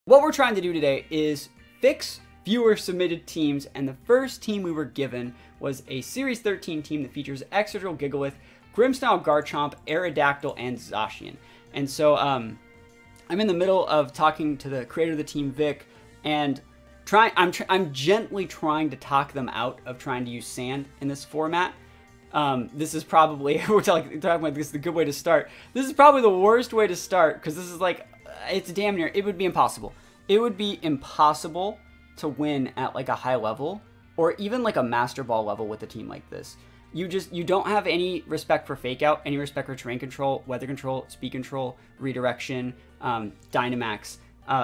What we're trying to do today is fix viewer submitted teams, and the first team we were given was a Series 13 team that features Excadrill, Gigalith, Grimmsnarl, Garchomp, Aerodactyl, and Zacian. And so I'm in the middle of talking to the creator of the team, Vic, and I'm gently trying to talk them out of trying to use sand in this format. This is probably, we're talking about this is a good way to start. This is probably the worst way to start, because this is like, it's damn near, it would be impossible. It would be impossible to win at like a high level, or even like a Master Ball level with a team like this. You don't have any respect for Fake Out, any respect for terrain control, weather control, speed control, redirection, Dynamax,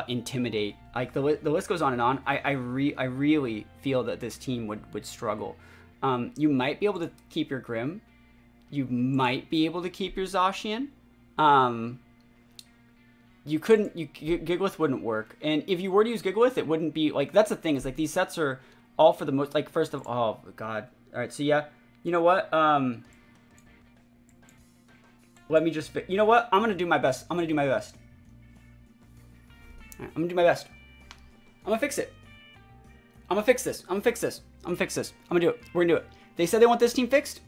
Intimidate. Like the list goes on and on. I really feel that this team would struggle. You might be able to keep your Grim. You might be able to keep your Zacian. Gigalith wouldn't work. And if you were to use Gigalith, it wouldn't be, like, that's the thing, is like these sets are all for the most, like, first of, oh god. Alright, so yeah, you know what? Let me just, you know what? I'm gonna do my best. I'm gonna do my best. Alright, I'm gonna do my best. I'm gonna fix it. I'm gonna fix this. I'm gonna fix this. I'm gonna fix this. I'm gonna do it. We're gonna do it. They said they want this team fixed.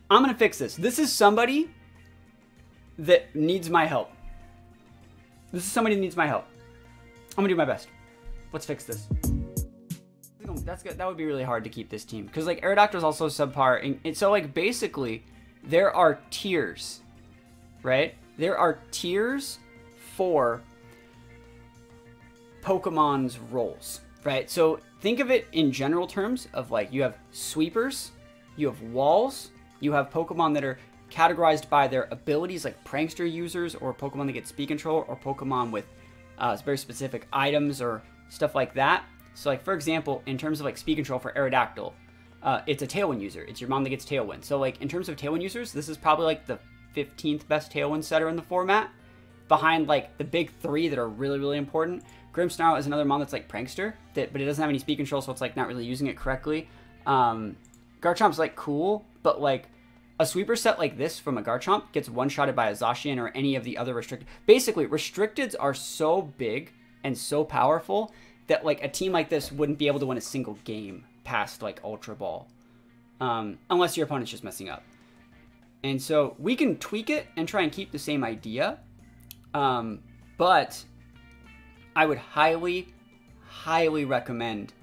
I'm gonna fix this. This is somebody that needs my help. This is somebody that needs my help. I'm gonna do my best. Let's fix this. That's good. That would be really hard to keep this team, because like Aerodactyl is also subpar, and so like basically there are tiers, right? There are tiers for Pokemon's roles, right? So think of it in general terms of like you have sweepers, you have walls, you have Pokemon that are categorized by their abilities, like prankster users, or Pokemon that get speed control, or Pokemon with very specific items or stuff like that. So like for example, in terms of like speed control for Aerodactyl, it's a Tailwind user. It's your mom that gets Tailwind. So like in terms of Tailwind users, this is probably like the 15th best Tailwind setter in the format, behind like the big three that are really, really important. Grimmsnarl is another mom that's like prankster, but it doesn't have any speed control, so it's like not really using it correctly. Garchomp's like cool, but like a sweeper set like this from a Garchomp gets one-shotted by a Zacian or any of the other restricted. Basically, restricteds are so big and so powerful that like a team like this wouldn't be able to win a single game past like Ultra Ball, unless your opponent's just messing up. And so we can tweak it and try and keep the same idea, but I would highly, highly recommend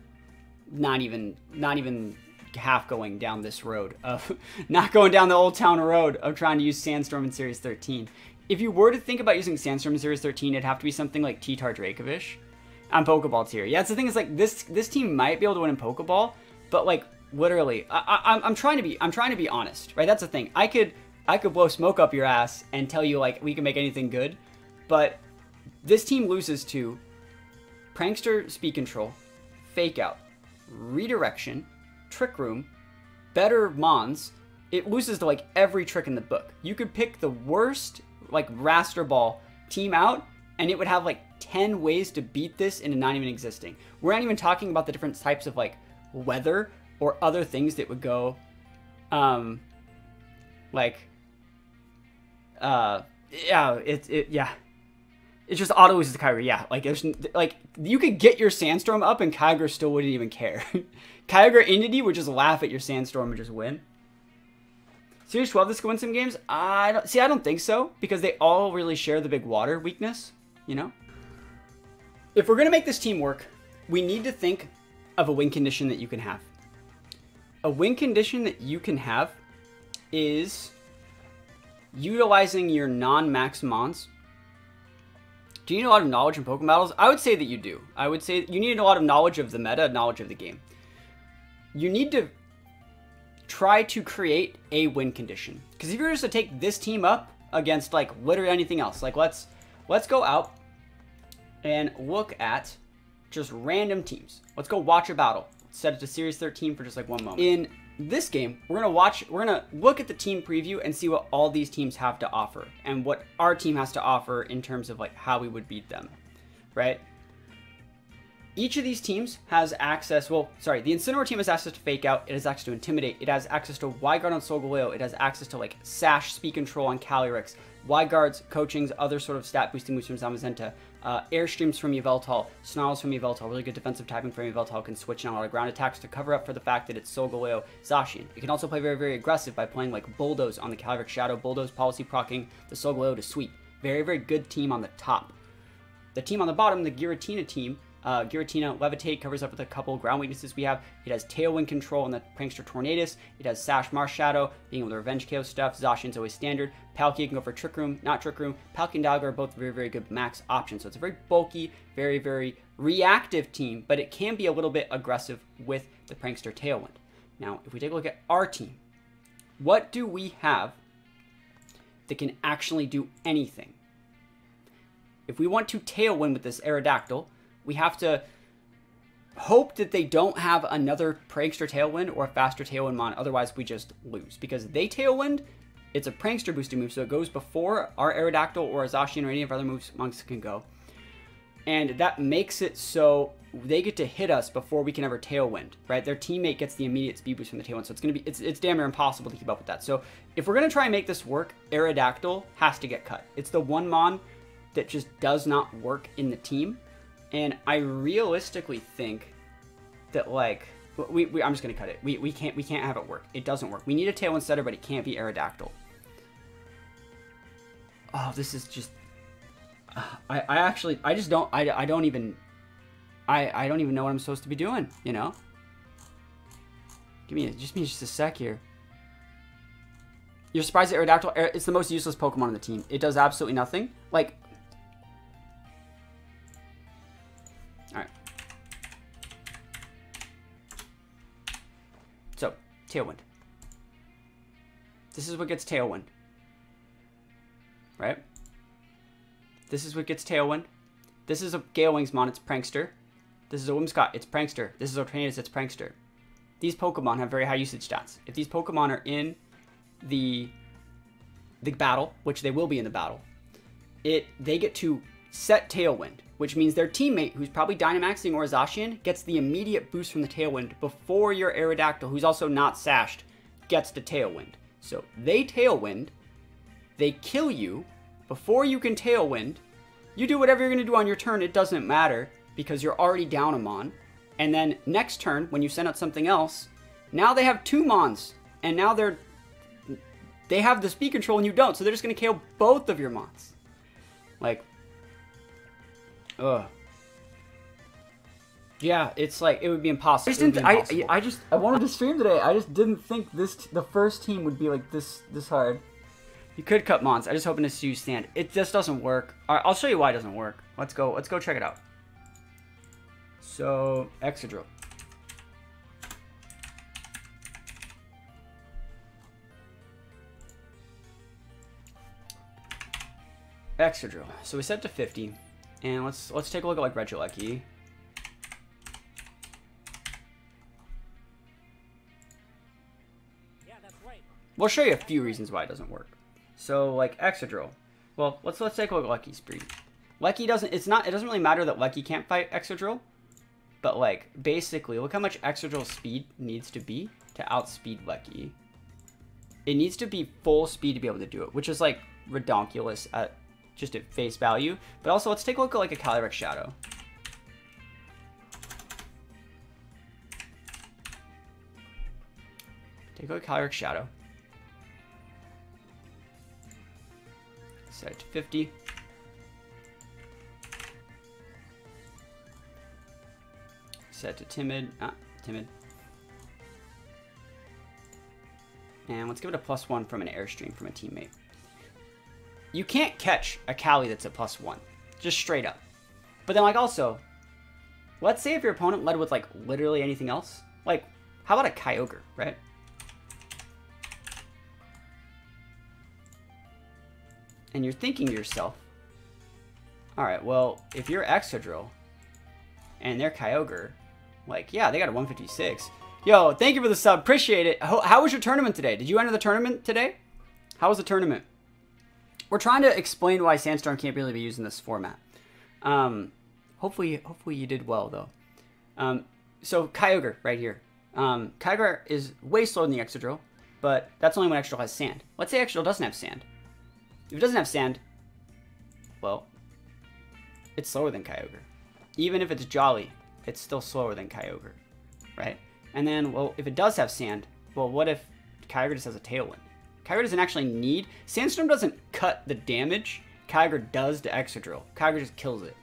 not even half going down this road of not going down the Old Town road of trying to use Sandstorm in Series 13. If you were to think about using Sandstorm in Series 13, it'd have to be something like T-Tar Dracovish on Pokeball tier. Yeah, that's the thing, is like this team might be able to win in Pokeball, but like literally, I'm trying to be honest, right? That's the thing. I could blow smoke up your ass and tell you like we can make anything good, but this team loses to Prankster Speed Control, Fake Out, Redirection, Trick Room, better Mons. It loses to like every trick in the book. You could pick the worst like Raster Ball team out, and it would have like 10 ways to beat this into not even existing. We're not even talking about the different types of like weather or other things that would go it's just auto loses to Kyogre. Yeah, like there's like you could get your Sandstorm up and Kyogre still wouldn't even care. Kyogre Entity would just laugh at your Sandstorm and just win. Series 12, this could win some games. I don't think so, because they all really share the big water weakness, you know? If we're gonna make this team work, we need to think of a win condition that you can have. A win condition that you can have is utilizing your non-max Mons. Do you need a lot of knowledge in Pokemon battles? I would say that you do. I would say you need a lot of knowledge of the meta, knowledge of the game. You need to try to create a win condition. Because if you were just to take this team up against like literally anything else, like let's go out and look at just random teams. Let's go watch a battle. Set it to Series 13 for just like one moment. In this game, we're gonna look at the team preview and see what all these teams have to offer and what our team has to offer in terms of like how we would beat them, right? Each of these teams has access, well, sorry, the Incineroar team has access to Fake Out, it has access to Intimidate, it has access to Wyguard on Solgaleo, it has access to like Sash, Speed Control on Calyrex, Wyguard's, Coaching's, other sort of stat boosting moves from Zamazenta, Airstreams from Yveltal, Snarls from Yveltal, really good defensive typing from Yveltal, can switch in a lot of ground attacks to cover up for the fact that it's Solgaleo Zacian. It can also play very, very aggressive by playing like Bulldoze on the Calyrex Shadow, Bulldoze policy proccing the Solgaleo to sweep. Very, very good team on the top. The team on the bottom, the Giratina team, Giratina Levitate covers up with a couple ground weaknesses we have. It has Tailwind control on the Prankster Tornadus. It has Sash Marsh Shadow, being able to revenge KO stuff. Zacian's always standard. Palkia can go for Trick Room, not Trick Room. Palkia and Dialga are both very, very good max options. So it's a very bulky, very, very reactive team, but it can be a little bit aggressive with the Prankster Tailwind. Now, if we take a look at our team, what do we have that can actually do anything? If we want to Tailwind with this Aerodactyl, we have to hope that they don't have another Prankster Tailwind or a faster Tailwind mon, otherwise we just lose. Because they Tailwind, it's a Prankster boosting move, so it goes before our Aerodactyl or a Zacian or any of our other moves monks can go. And that makes it so they get to hit us before we can ever Tailwind, right? Their teammate gets the immediate speed boost from the Tailwind, so it's gonna be it's damn near impossible to keep up with that. So if we're gonna try and make this work, Aerodactyl has to get cut. It's the one mon that just does not work in the team. And I realistically think that, like, I'm just gonna cut it. We can't have it work. It doesn't work. We need a Tailwind setter, but it can't be Aerodactyl. Oh, this is just. I don't even know what I'm supposed to be doing. You know. Give me just a sec here. You're surprised at Aerodactyl? It's the most useless Pokemon on the team. It does absolutely nothing. Like. So, Tailwind. This is what gets Tailwind. Right? This is what gets Tailwind. This is a Gale Wings mon, it's Prankster. This is a Whimsicott, it's Prankster. This is a Tornadus, it's Prankster. These Pokemon have very high usage stats. If these Pokemon are in the battle, which they will be in the battle, they get to set Tailwind, which means their teammate, who's probably Dynamaxing or Zacian, gets the immediate boost from the Tailwind before your Aerodactyl, who's also not sashed, gets the Tailwind. So they Tailwind, they kill you, before you can Tailwind, you do whatever you're going to do on your turn, it doesn't matter, because you're already down a mon. And then next turn, when you send out something else, now they have 2 mons, and now they have the speed control and you don't, so they're just going to KO both of your mons. Like, ugh. Yeah, it's like, it would be impossible. I wanted to stream today. I just didn't think the first team would be like this hard. You could cut mons. I just hoping to see you stand. It just doesn't work. All right, I'll show you why it doesn't work. Let's go check it out. So, Excadrill. Excadrill. So we set to 50. And let's take a look at like Regieleki. Yeah, that's right. We'll show you a few reasons why it doesn't work. So like Excadrill. Well, let's take a look at Lecky's speed. Lecky doesn't really matter that Lecky can't fight Excadrill, but like basically look how much Excadrill's speed needs to be to outspeed Lecky. It needs to be full speed to be able to do it, which is like redonkulous at just at face value. But also let's take a look at like a Calyrex Shadow. Take a look at Calyrex Shadow. Set it to 50. Set to Timid. Timid. And let's give it a +1 from an Airstream from a teammate. You can't catch a Cali that's a +1. Just straight up. But then like also, let's say if your opponent led with like literally anything else. Like, how about a Kyogre, right? And you're thinking to yourself, alright, well, if you're Excadrill and they're Kyogre, like, yeah, they got a 156. Yo, thank you for the sub. Appreciate it. How was your tournament today? Did you enter the tournament today? How was the tournament? We're trying to explain why Sandstorm can't really be used in this format. Hopefully you did well, though. So, Kyogre right here. Kyogre is way slower than the Excadrill, but that's only when Excadrill has sand. Let's say Excadrill doesn't have sand. If it doesn't have sand, well, it's slower than Kyogre. Even if it's Jolly, it's still slower than Kyogre, right? And then, well, if it does have Sand, well, what if Kyogre just has a Tailwind? Kyogre doesn't actually need... Sandstorm doesn't cut the damage Kyogre does to Excadrill. Kyogre just kills it,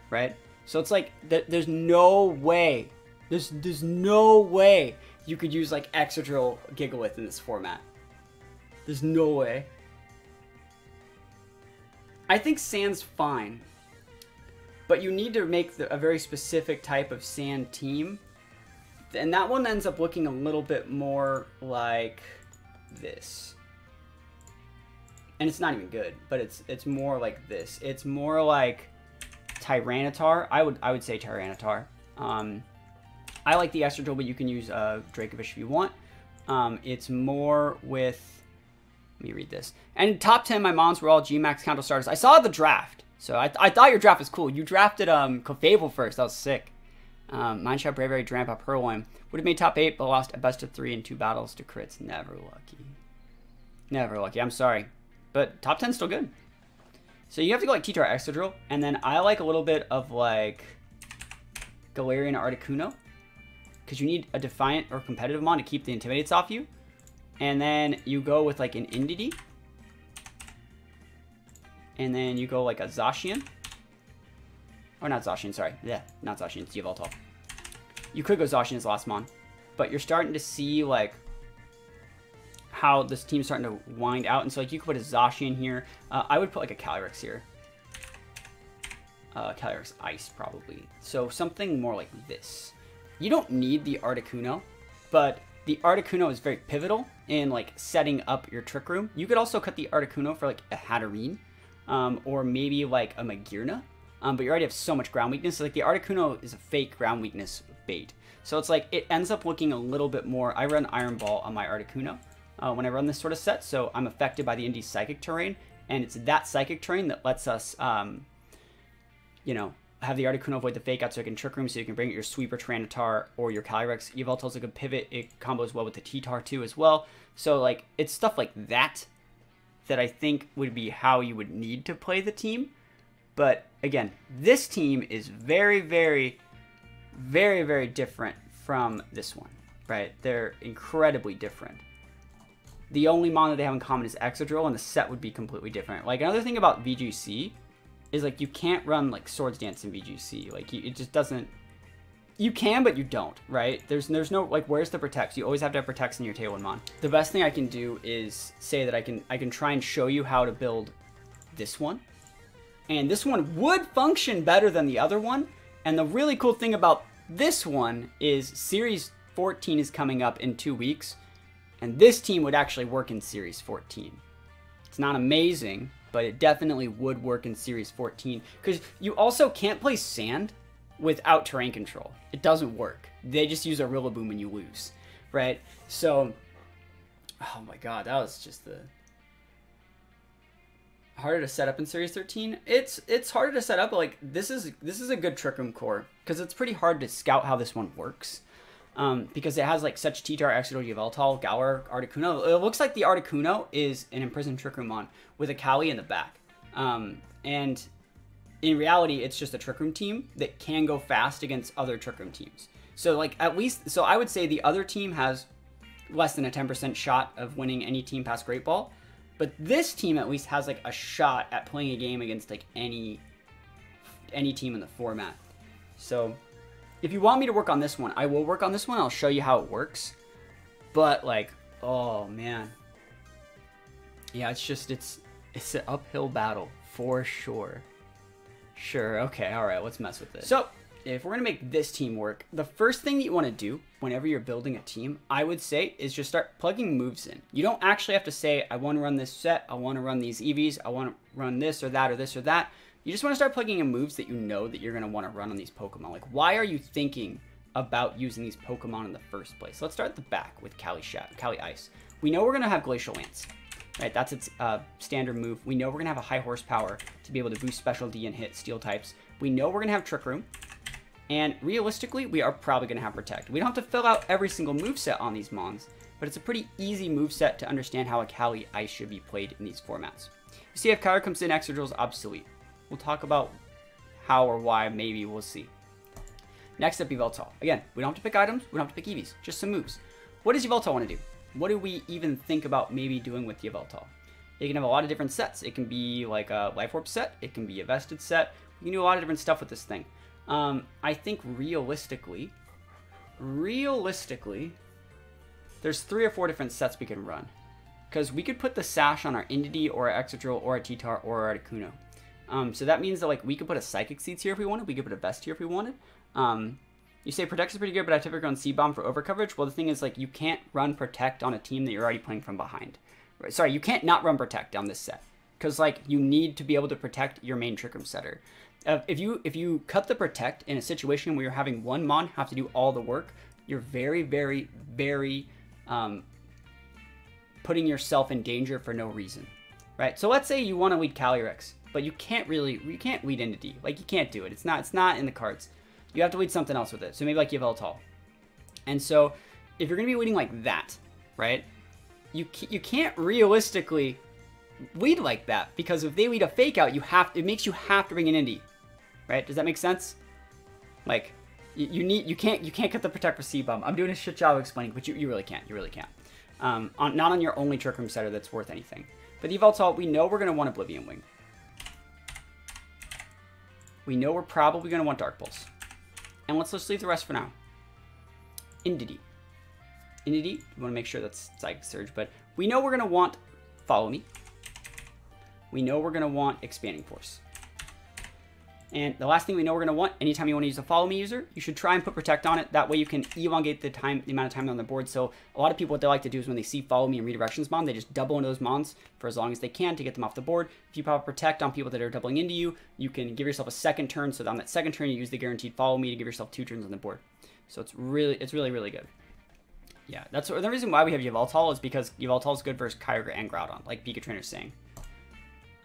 right? So it's like, there's no way, there's no way you could use like Excadrill Gigalith in this format. There's no way. I think Sand's fine, but you need to make a very specific type of Sand team. And that one ends up looking a little bit more like this. And it's not even good, but it's more like this. It's more like Tyranitar. I would say Tyranitar. I like the Excadrill, but you can use Dracovish if you want. It's more with... Let me read this. And top 10, my mons were all G-Max Counter starters. I saw the draft, so I thought your draft was cool. You drafted Clefable first. That was sick. Mineshadow, Braviary, Drampa, Purloin. Would have made top 8, but lost a best of 3 in 2 battles to crits. Never lucky. Never lucky. I'm sorry. But top 10's still good. So you have to go like T-Tar Excadrill, and then I like a little bit of like Galarian Articuno, because you need a Defiant or competitive mon to keep the Intimidates off you. And then you go with like an Indeedee. And then you go like a Zacian. Or not Zacian, sorry. Yeah, not Zacian, it's Yveltal. You could go Zacian as last mon, but you're starting to see like how this team's starting to wind out. And so like you could put a Zacian here. I would put like a Calyrex here. Calyrex Ice probably. So something more like this. You don't need the Articuno, but the Articuno is very pivotal in like setting up your Trick Room. You could also cut the Articuno for like a Hatterene, or maybe like a Magearna. But you already have so much ground weakness. So like the Articuno is a fake ground weakness bait. So it's like it ends up looking a little bit more. I run Iron Ball on my Articuno when I run this sort of set. So I'm affected by the Indie Psychic terrain, and it's that Psychic terrain that lets us, you know, have the Articuno avoid the fake out so it can Trick Room, so you can bring it your Sweeper, Tyranitar, or your Calyrex. Yveltal's a good pivot. It combos well with the T-Tar too as well. So like it's stuff like that that I think would be how you would need to play the team. But again, this team is very, very, very, very different from this one, right? They're incredibly different. The only mon that they have in common is Excadrill, and the set would be completely different. Like another thing about VGC is like you can't run like Swords Dance in VGC. Like it just doesn't. You can, but you don't, right? There's no like where's the Protects? You always have to have Protects in your Tailwind mon. The best thing I can do is say that I can try and show you how to build this one. And this one would function better than the other one. And the really cool thing about this one is Series 14 is coming up in 2 weeks. And this team would actually work in Series 14. It's not amazing, but it definitely would work in Series 14. Because you also can't play Sand without terrain control. It doesn't work. They just use a Rillaboom and you lose, right? So, oh my god, that was just the... harder to set up in Series 13. It's harder to set up, but like this is a good Trick Room core because it's pretty hard to scout how this one works, because it has like such T-Tar, Excadrill, Yveltal, Galar, Articuno. It looks like the Articuno is an imprisoned Trick Room mon with a Cali in the back, and in reality it's just a Trick Room team that can go fast against other Trick Room teams. So like at least, so I would say the other team has less than a 10% shot of winning any team past Great Ball. But this team at least has like a shot at playing a game against like any team in the format. So if you want me to work on this one, I will work on this one. I'll show you how it works. But like, oh man. Yeah, it's an uphill battle for sure. Sure, okay, alright, let's mess with this. So if we're gonna make this team work, the first thing that you want to do whenever you're building a team, I would say, is just start plugging moves in. You don't actually have to say, I want to run this set, I want to run these EVs, I want to run this or that or this or that. You just want to start plugging in moves that you know that you're going to want to run on these Pokemon. Like, why are you thinking about using these Pokemon in the first place? Let's start at the back with Cali Ice. We know we're going to have Glacial Lance. Right, that's its standard move. We know we're going to have a high horsepower to be able to boost Special D and hit Steel types. We know we're going to have Trick Room. And realistically, we are probably going to have Protect. We don't have to fill out every single moveset on these Mons, but it's a pretty easy moveset to understand how a Cali Ice should be played in these formats. You see, if Kyogre comes in, Excadrill is obsolete. We'll talk about how or why, maybe, we'll see. Next up, Yveltal. Again, we don't have to pick items, we don't have to pick EVs, just some moves. What does Yveltal want to do? What do we even think about maybe doing with Yveltal? It can have a lot of different sets. It can be like a Life Orb set, it can be a Vested set. You can do a lot of different stuff with this thing. I think realistically, there's 3 or 4 different sets we can run. Because we could put the Sash on our Indeedee or our Excadrill or our T-Tar or our Articuno. So that means that like we could put a Psychic Seeds here if we wanted. We could put a Vest here if we wanted. You say Protect is pretty good, but I typically run C-Bomb for overcoverage. Well, the thing is, like, you can't run Protect on a team that you're already playing from behind. Sorry, you can't not run Protect on this set. Because, like, you need to be able to protect your main Trick Room setter. If you cut the Protect in a situation where you're having one Mon have to do all the work, you're very, very, very putting yourself in danger for no reason. Right? So let's say you want to lead Calyrex, but you can't lead Indeedee. Like, you can't do it. It's not in the cards. You have to lead something else with it. So maybe like Yveltal. And so if you're going to be leading like that, right, you can't realistically lead like that, because if they lead a Fake Out, it makes you have to bring an Indy, right? Does that make sense? Like, you can't cut the Protect for C-Bomb. I'm doing a shit job explaining, but you really can't. You really can't. Not on your only Trick Room setter that's worth anything. But Yveltal, we know we're going to want Oblivion Wing. We know we're probably going to want Dark Pulse. And let's just leave the rest for now. Indeedee. Indeedee, we want to make sure that's Psychic Surge, but we know we're going to want Follow Me. We know we're going to want Expanding Force. And the last thing we know we're going to want, anytime you want to use a Follow Me user, you should try and put Protect on it. That way you can elongate the amount of time on the board. So a lot of people, what they like to do is when they see Follow Me and Redirections Mon, they just double into those Mons for as long as they can to get them off the board. If you pop Protect on people that are doubling into you, you can give yourself a second turn. So on that second turn, you use the guaranteed Follow Me to give yourself 2 turns on the board. So it's really, really good. Yeah, that's the reason why we have Yveltal, is because Yveltal is good versus Kyogre and Groudon, like Pika Trainer's saying.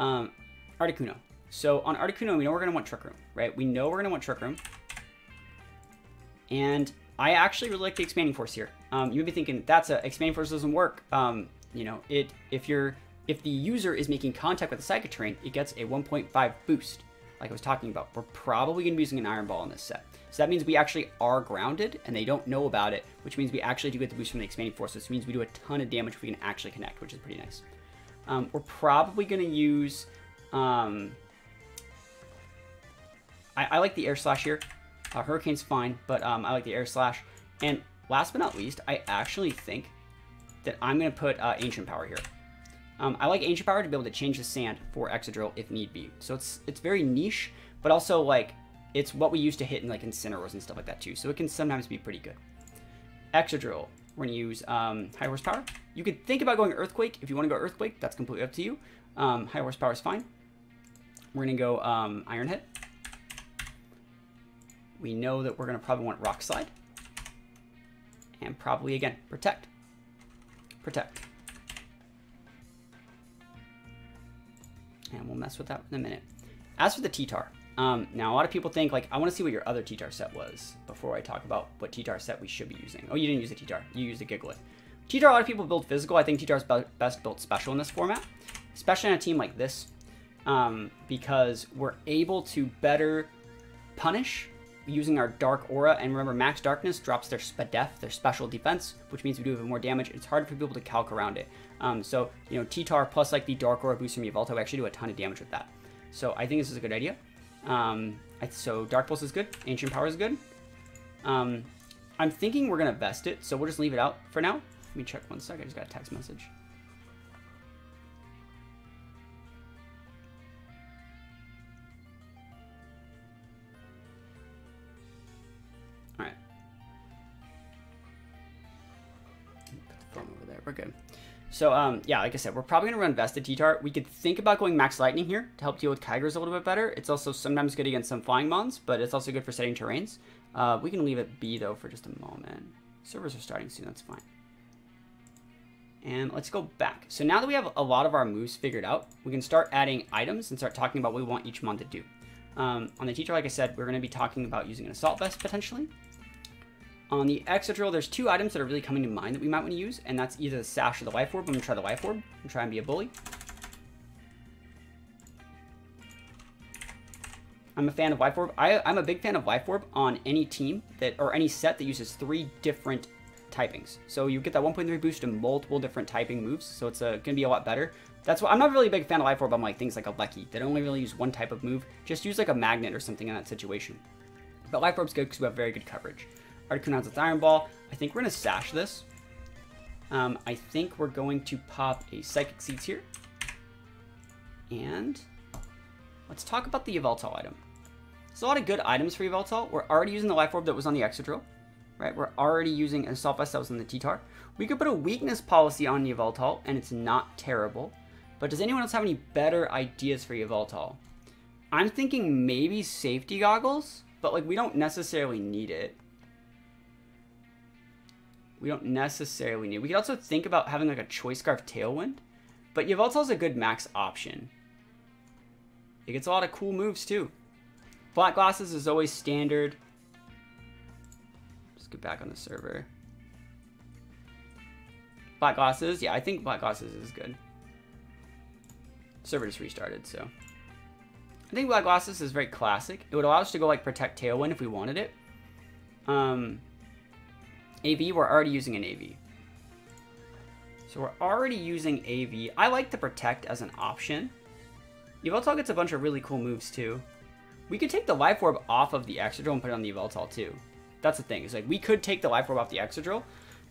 Articuno. So on Articuno, we know we're going to want Trick Room, right? We know we're going to want Trick Room. And I actually really like the Expanding Force here. You may be thinking, Expanding Force doesn't work. You know, if the user is making contact with the Psychic Terrain, it gets a 1.5 boost, like I was talking about. We're probably going to be using an Iron Ball in this set. So that means we actually are grounded, and they don't know about it, which means we actually do get the boost from the Expanding Force. This means we do a ton of damage if we can actually connect, which is pretty nice. We're probably going to use... I like the Air Slash here. Hurricane's fine, but I like the Air Slash. And last but not least, I actually think that I'm going to put Ancient Power here. I like Ancient Power to be able to change the sand for Excadrill if need be. So it's very niche, but also like it's what we use to hit in like Incineroars and stuff like that too. So it can sometimes be pretty good. Excadrill, we're going to use High Horsepower. You could think about going Earthquake. If you want to go Earthquake, that's completely up to you. High Horsepower is fine. We're going to go Iron Head. We know that we're going to probably want Rock Slide. And probably, again, Protect. Protect. And we'll mess with that in a minute. As for the T-Tar, now a lot of people think, like, I want to see what your other T-Tar set was before I talk about what T-Tar set we should be using. Oh, you didn't use a T-Tar. You used a Gigalith. T-Tar, a lot of people build physical. I think T-Tar is best built special in this format, especially on a team like this, because we're able to better punish using our Dark Aura. And remember, Max Darkness drops their Spadef, their special defense, which means we do even more damage. It's hard for people to calc around it. So, you know, T-Tar plus like the Dark Aura boost from Yveltal, we actually do a ton of damage with that. So I think this is a good idea. So Dark Pulse is good. Ancient Power is good. I'm thinking we're going to vest it, so we'll just leave it out for now. Let me check one sec. I just got a text message. All right. Put the phone over there. We're good. So, yeah, like I said, we're probably going to run Vested T-Tar. We could think about going Max Lightning here to help deal with Kygers a little bit better. It's also sometimes good against some Flying Mons, but it's also good for setting terrains. We can leave it be, though, for just a moment. Servers are starting soon. That's fine. And let's go back. So now that we have a lot of our moves figured out, we can start adding items and start talking about what we want each Mon to do. On the T-Tar, like I said, we're going to be talking about using an Assault Vest, potentially. On the Excadrill, there's 2 items that are really coming to mind that we might want to use, and that's either the Sash or the Life Orb. I'm going to try the Life Orb and try and be a bully. I'm a fan of Life Orb. I'm a big fan of Life Orb on any team that, or any set that uses 3 different typings. So you get that 1.3 boost to multiple different typing moves, so it's going to be a lot better. That's why I'm not really a big fan of Life Orb on like things like a Lecky that only really use one type of move. Just use like a magnet or something in that situation. But Life Orb's good because we have very good coverage. Articuno with Iron Ball. I think we're going to sash this. I think we're going to pop a Psychic Seeds here. And let's talk about the Yveltal item. There's a lot of good items for Yveltal. We're already using the Life Orb that was on the Excadrill. Right, we're already using a Assault Vest that was on the T-Tar. We could put a weakness policy on Yveltal, and it's not terrible. But does anyone else have any better ideas for Yveltal? I'm thinking maybe Safety Goggles, but like we don't necessarily need it. We don't necessarily need it. We could also think about having like a Choice Scarf Tailwind, but Yveltal's a good max option. It gets a lot of cool moves too. Black Glasses is always standard. Let's get back on the server. Black Glasses, yeah, I think Black Glasses is good. Server just restarted, so. I think Black Glasses is very classic. It would allow us to go like Protect Tailwind if we wanted it. AV, we're already using an AV. So we're already using AV. I like the Protect as an option. Yveltal gets a bunch of really cool moves too. We could take the Life Orb off of the Excadrill and put it on the Yveltal too. That's the thing. It's like we could take the Life Orb off the Excadrill.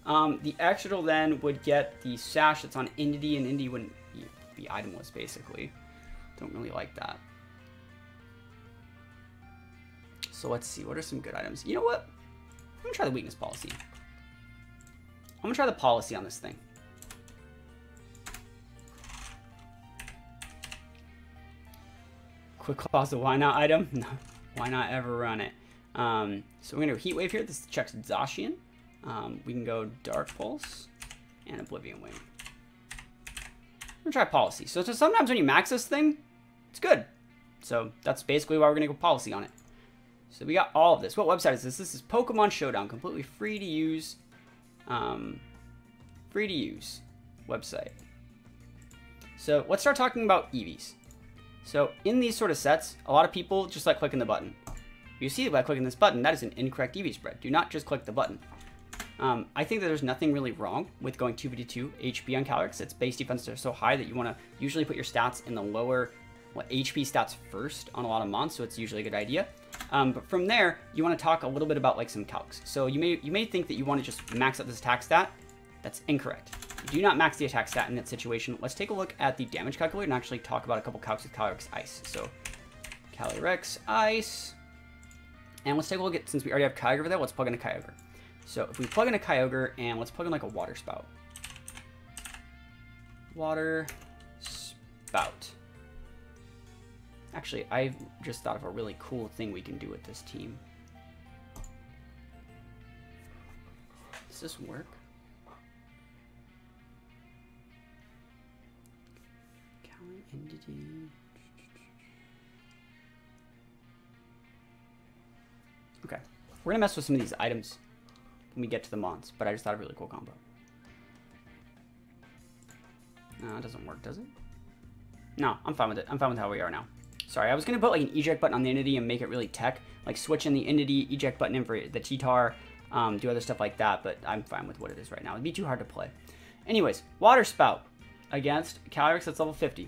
The Excadrill then would get the Sash that's on Indeedee, and Indeedee wouldn't be itemless, basically. Don't really like that. So let's see. What are some good items? You know what? I'm going to try the weakness policy. I'm going to try the policy on this thing. Quick Claw's a why not item? No. Why not ever run it? So we're going to Heat Wave here. This checks Zacian. We can go Dark Pulse and Oblivion Wing. I'm going to try Policy. So sometimes when you max this thing, it's good. So that's basically why we're going to go Policy on it. So we got all of this. What website is this? This is Pokemon Showdown. Completely free to use. Website. So let's start talking about EVs. So in these sort of sets, a lot of people just like clicking the button. You see by clicking this button, that is an incorrect EV spread. Do not just click the button. I think that there's nothing really wrong with going 252 HP on Calyrex. Its base defense are so high that you want to usually put your stats in the lower HP stats first on a lot of mons, so it's usually a good idea. But from there, you want to talk a little bit about like some calcs. So you may think that you want to just max out this attack stat. That's incorrect. You do not max the attack stat in that situation. Let's take a look at the damage calculator and actually talk about a couple calcs with Calyrex Ice. So Calyrex Ice. And let's take a look at, since we already have Kyogre over there, let's plug in a Kyogre. So if we plug in a Kyogre and let's plug in like a Water Spout. Water Spout. Actually, I just thought of a really cool thing we can do with this team. Does this work? Entity. Okay, we're gonna mess with some of these items when we get to the mons, but I just thought of a really cool combo. No, it doesn't work, does it? No, I'm fine with it. I'm fine with how we are now. Sorry, I was gonna put like an eject button on the Entity and make it really tech, like switch in the Entity, eject button in for the T-Tar, do other stuff like that, but I'm fine with what it is right now. It'd be too hard to play. Anyways, Water Spout against Calyrex that's level 50.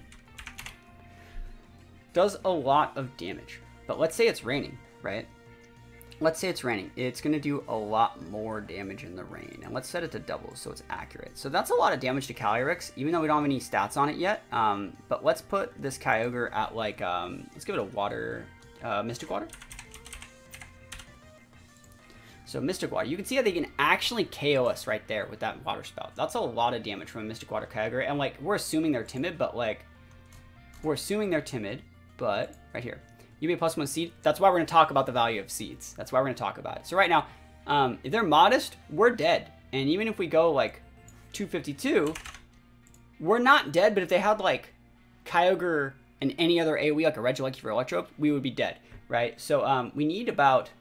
Does a lot of damage, but let's say it's raining, right? Let's say it's raining. It's going to do a lot more damage in the rain, and let's set it to double so it's accurate. So that's a lot of damage to Calyrex, even though we don't have any stats on it yet. But let's put this Kyogre at like, let's give it a water, Mystic Water. So Mystic Water, you can see how they can actually KO us right there with that Water Spout. That's a lot of damage from a Mystic Water Kyogre, and like we're assuming they're timid, but like but right here, you may +1 seed. That's why we're going to talk about the value of seeds. That's why we're going to talk about it. So right now, if they're modest, we're dead. And even if we go like 252, we're not dead. But if they had like Kyogre and any other AoE, like a Regieleki for Electro, we would be dead, right? So we need about,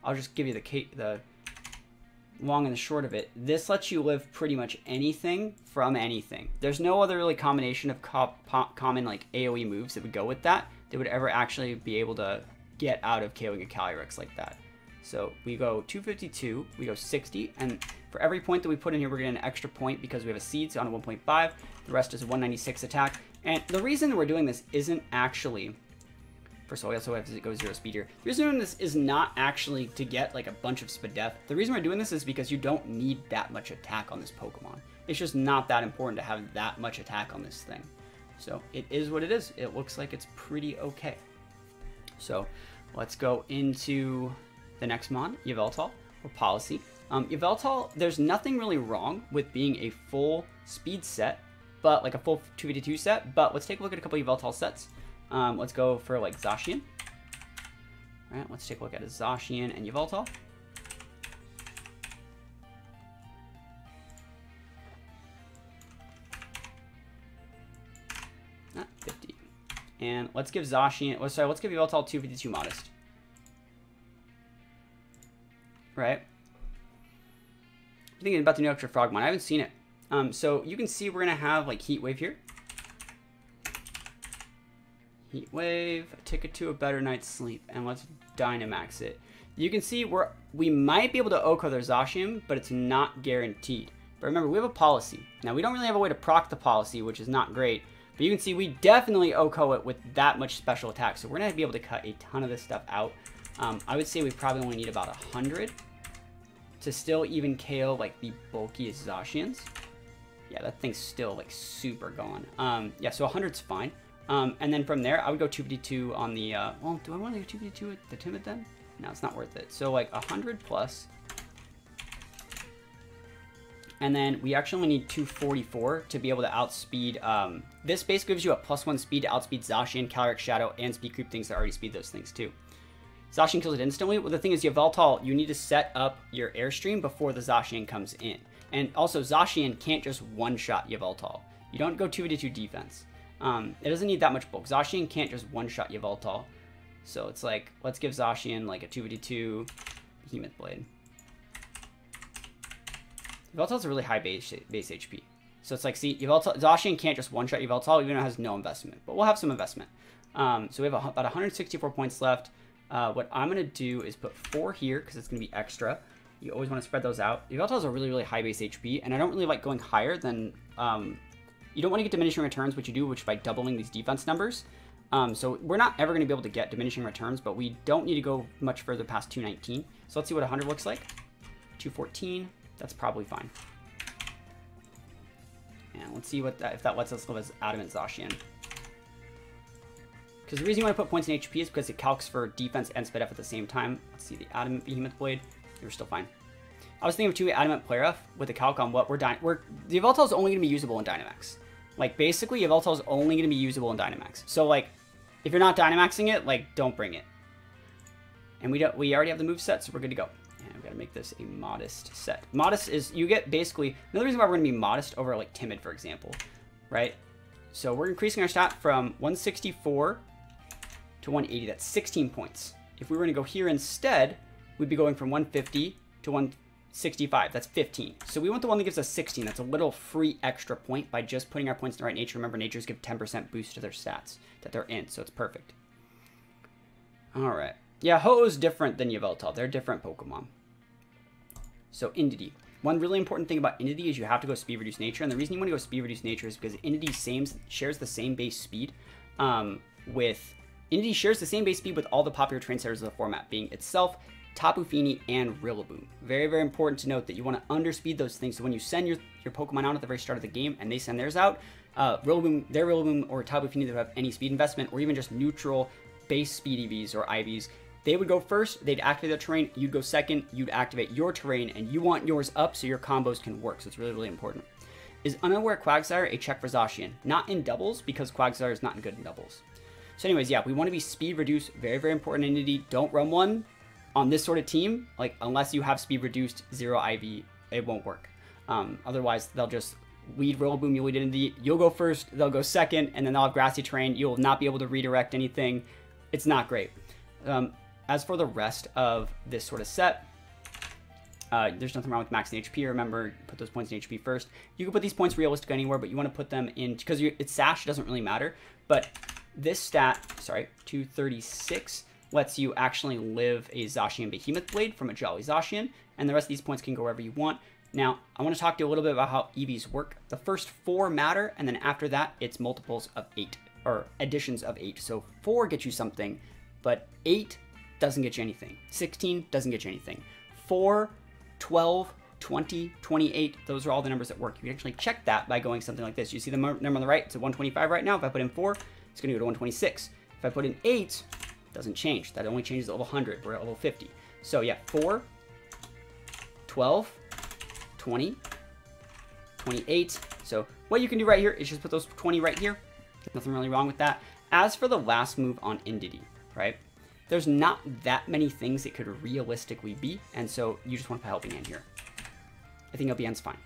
I'll just give you the long and the short of it. This lets you live pretty much anything from anything. There's no other really combination of common like AoE moves that would go with that. they would ever actually be able to get out of KOing a Calyrex like that. So we go 252, we go 60, and for every point that we put in here, we're getting an extra point because we have a seed, so on a 1.5. The rest is a 196 attack. And the reason that we're doing this isn't actually, first of all, we also have to go 0 speed here. The reason we're doing this is not actually to get like a bunch of Spadef. The reason we're doing this is because you don't need that much attack on this Pokemon. It's just not that important to have that much attack on this thing. So it is what it is. It looks like it's pretty okay. So let's go into the next mon, Yveltal, or Policy. Yveltal, there's nothing really wrong with being a full speed set, but like a full 2v2 set, but let's take a look at a couple of Yveltal sets. Let's go for like Zacian. All right, let's take a look at a Zacian and Yveltal. Not 50. And let's give Zacian, let's give Yveltal 252 Modest. Right? I'm thinking about the new extra Frogmon. I haven't seen it. So you can see we're going to have like Heat Wave here. Heat Wave, Ticket to a Better Night's Sleep, and let's Dynamax it. You can see we might be able to OHKO their Zacian, but it's not guaranteed. But remember, we have a Policy. Now, we don't really have a way to proc the Policy, which is not great. But you can see we definitely OHKO it with that much special attack. So we're going to be able to cut a ton of this stuff out. I would say we probably only need about 100 to still even KO like the bulkiest Zacians. Yeah, that thing's still like super going. Yeah, so 100's fine. And then from there, I would go 252 on the, well, do I want to go 252 at the Timid then? No, it's not worth it. So like 100 plus. And then we actually only need 244 to be able to outspeed. This basically gives you a +1 speed to outspeed Zacian, Calyrex Shadow, and Speed Creep things that already speed those things too. Zacian kills it instantly. Well, the thing is, Yveltal, you need to set up your Airstream before the Zacian comes in. And also, Zacian can't just one-shot Yveltal. You don't go 2v2 defense. It doesn't need that much bulk. Zacian can't just one-shot Yveltal. So it's like, let's give Zacian like a 2v2 Behemoth Blade. Yveltal's a really high base HP. So it's like, see, Zacian can't just one-shot Yveltal, even though it has no investment. But we'll have some investment. So we have about 164 points left. What I'm going to do is put 4 here, because it's going to be extra. You always want to spread those out. Yveltal has a really, really high base HP, and I don't really like going higher than... you don't want to get diminishing returns, which you do, which by doubling these defense numbers. So we're not ever going to be able to get diminishing returns, but we don't need to go much further past 219. So let's see what 100 looks like. 214. That's probably fine. And let's see what if that lets us live as Adamant Zacian. Because the reason you want to put points in HP is because it calcs for defense and Spadef at the same time. Let's see, the Adamant Behemoth Blade. You're still fine. I was thinking of 2 Adamant Player F with a calc on what the Yveltal is only going to be usable in Dynamax. Like, basically, Yveltal is only going to be usable in Dynamax. So, like, if you're not Dynamaxing it, like, don't bring it. And we already have the move set, so we're good to go. And we've got to make this a modest set. Modest is, you get basically, another reason why we're going to be modest over, like, Timid, for example. Right? So we're increasing our stat from 164 to 180. That's 16 points. If we were going to go here instead, we'd be going from 150 to 165. That's 15. So we want the one that gives us 16. That's a little free extra point by just putting our points in the right nature. Remember, natures give 10% boost to their stats that they're in, so it's perfect. All right. Yeah, Ho-Oh's different than Yveltal. They're different Pokemon. So Indeedee. One really important thing about Indeedee is you have to go speed reduced nature, and the reason you want to go speed reduced nature is because Indeedee shares the same base speed Indeedee shares the same base speed with all the popular Trainstarters of the format, being itself, Tapu Fini, and Rillaboom. Very, very important to note that you want to underspeed those things, so when you send your Pokemon out at the very start of the game and they send theirs out, their Rillaboom or Tapu Fini that have any speed investment, or even just neutral base speed EVs or IVs, they would go first, they'd activate their terrain, you'd go second, you'd activate your terrain, and you want yours up so your combos can work, so it's really, really important. Is Unaware Quagsire a check for Zacian? Not in doubles, because Quagsire is not good in doubles. So anyways, yeah, we want to be speed reduced, very, very important in Indeedee. Don't run one on this sort of team, like, unless you have speed reduced 0 IV, it won't work. Otherwise, they'll just lead Rillaboom, you'll lead Indeedee, you'll go first, they'll go second, and then they'll have grassy terrain, you'll not be able to redirect anything. It's not great. As for the rest of this sort of set, there's nothing wrong with maxing HP. Remember, put those points in HP first. You can put these points realistic anywhere, but you want to put them in, because it's Sash, it doesn't really matter, but This stat, sorry, 236, lets you actually live a Zacian Behemoth Blade from a Jolly Zacian, and the rest of these points can go wherever you want. Now, I want to talk to you a little bit about how EVs work. The first 4 matter, and then after that, it's multiples of 8, or additions of 8. So 4 gets you something, but 8 doesn't get you anything. 16 doesn't get you anything. 4, 12, 20, 28, those are all the numbers that work. You can actually check that by going something like this. You see the number on the right, it's at 125 right now. If I put in 4, it's going to go to 126. If I put in 8, it doesn't change. That only changes at level 100. We're at level 50. So yeah, 4, 12, 20, 28. So what you can do right here is just put those 20 right here. Nothing really wrong with that. As for the last move on Indeedee, right? There's not that many things it could realistically be, and so you just want to put Helping Hand here. I think LBN's fine.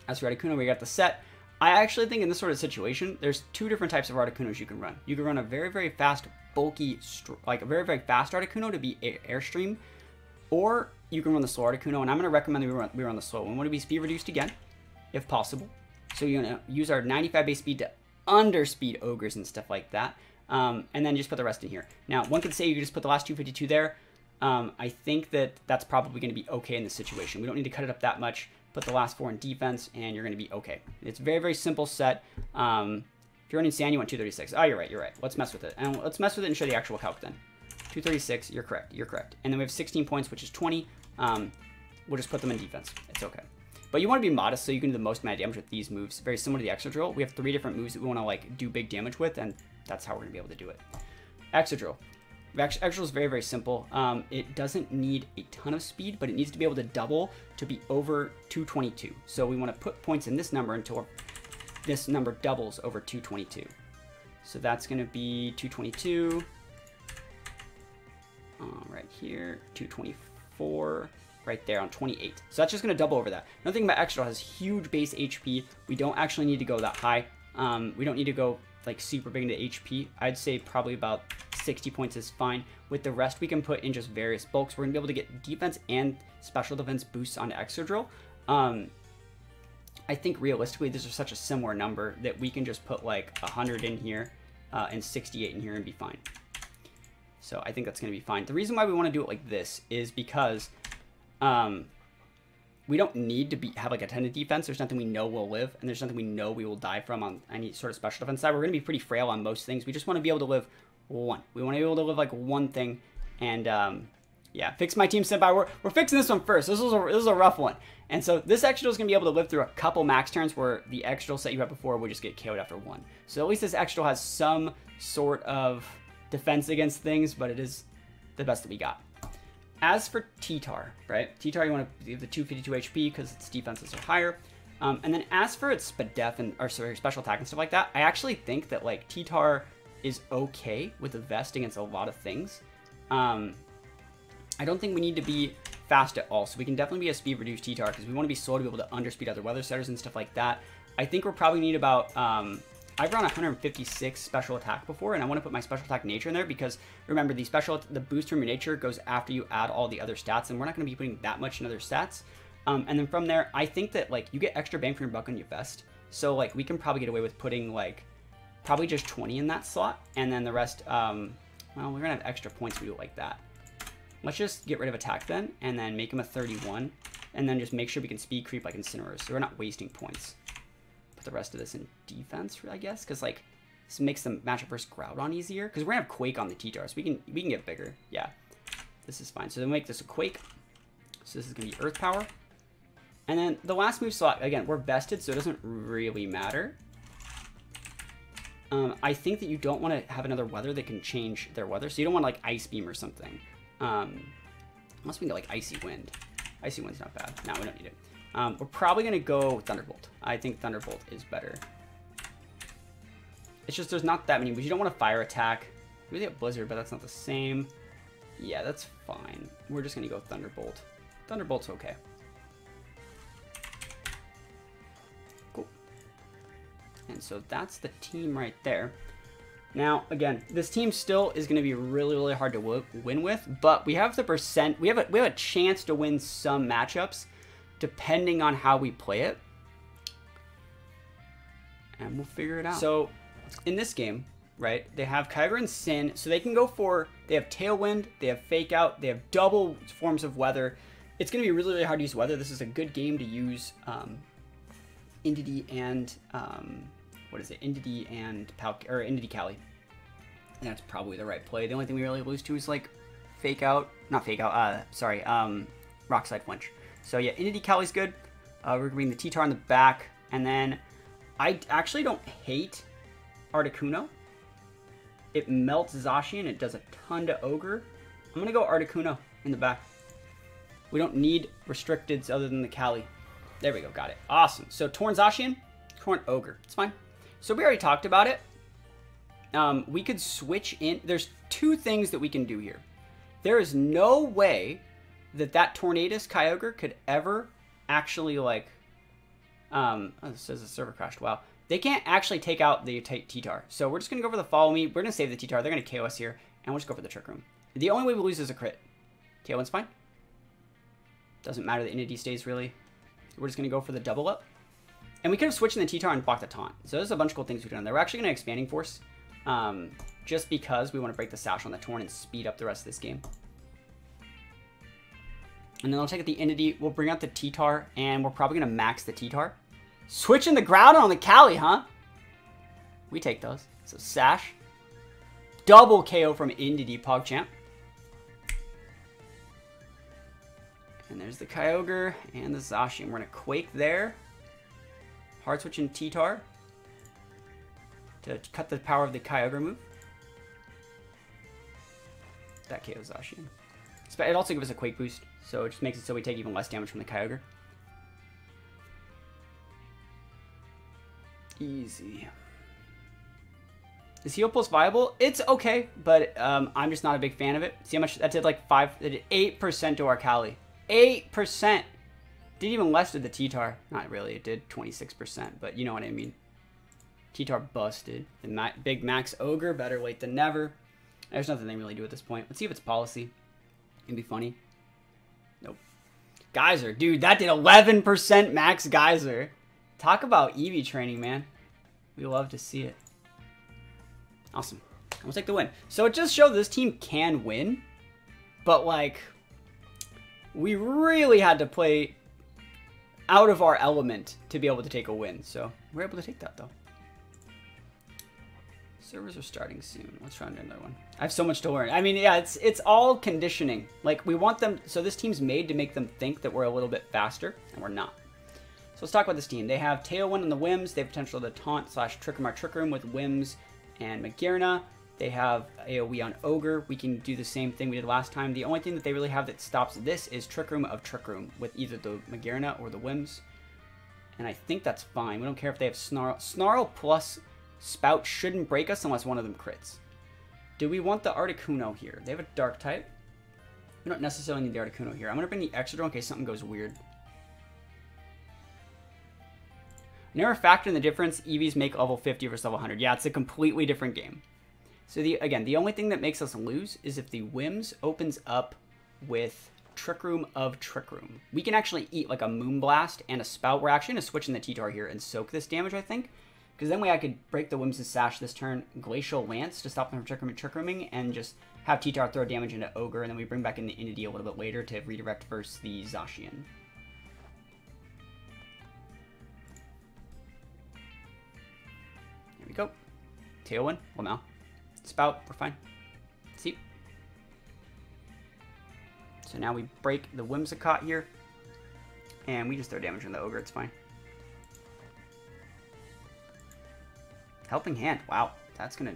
As for Articuno, we got the set. I actually think in this sort of situation, there's 2 different types of Articunos you can run. You can run a very, very fast, bulky, like a very, very fast Articuno to be Airstream, or you can run the slow Articuno, and I'm going to recommend that we run the slow one. We want to be speed reduced again, if possible. So you're going to use our 95 base speed to underspeed ogres and stuff like that, and then just put the rest in here. Now, one could say you could just put the last 252 there. I think that that's probably going to be okay in this situation. We don't need to cut it up that much. Put the last 4 in defense, and you're going to be okay. It's a very, very simple set. If you're running Sand, you want 236. Oh, you're right, you're right. Let's mess with it. And let's mess with it and show the actual calc then. 236, you're correct, you're correct. And then we have 16 points, which is 20. We'll just put them in defense. It's okay. But you want to be modest so you can do the most amount of damage with these moves. Very similar to the Exadrill. We have 3 different moves that we want to like do big damage with, and that's how we're going to be able to do it. Exadrill. Exadrill is very, very simple. It doesn't need a ton of speed, but it needs to be able to double to be over 222. So we want to put points in this number until this number doubles over 222. So that's going to be 222. Right here, 224. Right there on 28. So that's just going to double over that. Another thing about Exadrill has huge base HP. We don't actually need to go that high. We don't need to go like super big into HP. I'd say probably about 60 points is fine. With the rest, we can put in just various bulks. We're going to be able to get defense and special defense boosts on Exadrill. I think realistically, this is such a similar number that we can just put like 100 in here and 68 in here and be fine. So I think that's going to be fine. The reason why we want to do it like this is because we don't need to have like a ton of defense. There's nothing we know will live, and there's nothing we know we will die from on any sort of special defense side. We're going to be pretty frail on most things. We just want to be able to live 1. We want to be able to live like 1 thing, and yeah, fix my team Senpai. We're fixing this one first. This is a rough one, and so this Exadrill is going to be able to live through a couple max turns where the Exadrill set you had before would just get KO'd after 1. So at least this Exadrill has some sort of defense against things, but it is the best that we got. As for T-Tar, right? T-Tar, you want to give the 252 HP because its defenses are higher. And then as for its Spadef and or sorry, special attack and stuff like that, I actually think that like T-Tar is okay with a vest against a lot of things. I don't think we need to be fast at all, so we can definitely be a speed reduced T-Tar because we want to be slow to be able to underspeed other weather setters and stuff like that. I think we'll probably need about I've run 156 special attack before, and I want to put my special attack nature in there because remember the boost from your nature goes after you add all the other stats, and we're not going to be putting that much in other stats. And then from there, I think that like you get extra bang for your buck on your vest, so like we can probably get away with putting like probably just 20 in that slot, and then the rest. Well, we're gonna have extra points if we do it like that. Let's just get rid of attack then, and then make him a 31, and then just make sure we can speed creep like Incineroars, so we're not wasting points. The rest of this in defense, I guess, because like this makes the matchup versus Groudon easier because we're gonna have Quake on the T-Tar, so we can get bigger. Yeah, this is fine. So then make this a Quake. So this is gonna be Earth Power, and then the last move slot again we're vested, so it doesn't really matter. I think that you don't want to have another weather that can change their weather, so you don't want like Ice Beam or something. Unless we can get like Icy Wind. Icy Wind's not bad. No, we don't need it. We're probably going to go Thunderbolt. I think Thunderbolt is better. It's just there's not that many moves. You don't want to Fire Attack. We really have Blizzard, but that's not the same. Yeah, that's fine. We're just going to go Thunderbolt. Thunderbolt's okay. Cool. And so that's the team right there. Now, again, this team still is going to be really, really hard to win with, but we have the percent. We have a chance to win some matchups, depending on how we play it, and we'll figure it out. So in this game, right? They have Kyogre and Sin, so they can go for, they have Tailwind, they have Fake Out, they have double forms of Weather. It's going to be really, really hard to use Weather. This is a good game to use Indeedee and, what is it? Indeedee and Indeedee Cali. And that's probably the right play. The only thing we really lose to is like Fake Out, not Fake Out, sorry, Rock Slide Flinch. So yeah, Indeedee Cali's good. We're bringing the T-Tar in the back, and then I actually don't hate Articuno. It melts Zacian. It does a ton to Ogre. I'm going to go Articuno in the back. We don't need restricteds other than the Cali. There we go. Got it. Awesome. So Torn Zacian, Torn Ogre. It's fine. So we already talked about it. We could switch in. There's two things that we can do here. There is no way that Tornadus Kyogre could ever actually, like... oh, this says the server crashed. Wow. They can't actually take out the T-Tar. So we're just going to go for the Follow Me. We're going to save the T-Tar. They're going to KO us here. And we'll just go for the Trick Room. The only way we lose is a crit. Tailwind's fine. Doesn't matter. The Indeedee stays, really. We're just going to go for the double up. And we could have switched in the T-Tar and blocked the taunt. So there's a bunch of cool things we've done there. We're actually going to Expanding Force. Just because we want to break the Sash on the Torn and speed up the rest of this game. And then I'll take out the Indeedee. We'll bring out the T-Tar. And we're probably going to max the T-Tar. Switching the Groudon on the Cali, huh? We take those. So Sash. Double KO from Indeedee, PogChamp. And there's the Kyogre and the Zacian. We're going to Quake there. Hard switching T-Tar to cut the power of the Kyogre move. That KO's Zacian. It also gives us a Quake boost, so it just makes it so we take even less damage from the Kyogre. Easy. Is Heal Pulse viable? It's okay, but I'm just not a big fan of it. See how much that did? Like 8% to our Cali. 8%. Did even less to the T-Tar. Not really. It did 26%, but you know what I mean. T-Tar busted. The big Max Ogre, better late than never. There's nothing they really do at this point. Let's see if it's policy. It'd be funny. Nope. Geyser, dude, that did 11% Max Geyser. Talk about Eevee training, man. We love to see it. Awesome. We'll take the win. So it just showed this team can win, but like, we really had to play out of our element to be able to take a win. So we're able to take that though. Servers are starting soon. Let's try another one. I have so much to learn. I mean, yeah, it's all conditioning. Like, we want them... So this team's made to make them think that we're a little bit faster, and we're not. So let's talk about this team. They have Tailwind on the Wims. They have potential to taunt / Trick Room our Trick Room with Wims and Magearna. They have AoE on Ogre. We can do the same thing we did last time. The only thing that they really have that stops this is Trick Room of Trick Room with either the Magearna or the Wims. And I think that's fine. We don't care if they have Snarl. Snarl plus Spout shouldn't break us unless one of them crits. Do we want the Articuno here? They have a Dark type. We don't necessarily need the Articuno here. I'm going to bring the Excadrill in case something goes weird. Never factor in the difference EVs make level 50 versus level 100. Yeah, it's a completely different game. So again, the only thing that makes us lose is if the Wims opens up with Trick Room of Trick Room. We can actually eat like a Moonblast and a Spout. We're actually going to switch in the T-Tar here and soak this damage, I think. Because then I could break the Wims' Sash this turn, Glacial Lance to stop them from Trick Rooming, and just have T-Tar throw damage into Ogre, and then we bring back in the Indeedee a little bit later to redirect versus the Zacian. Here we go. Tailwind, well now. Spout, we're fine. See? So now we break the Whimsicott here, and we just throw damage on the Ogre, it's fine. Helping Hand. Wow, that's gonna.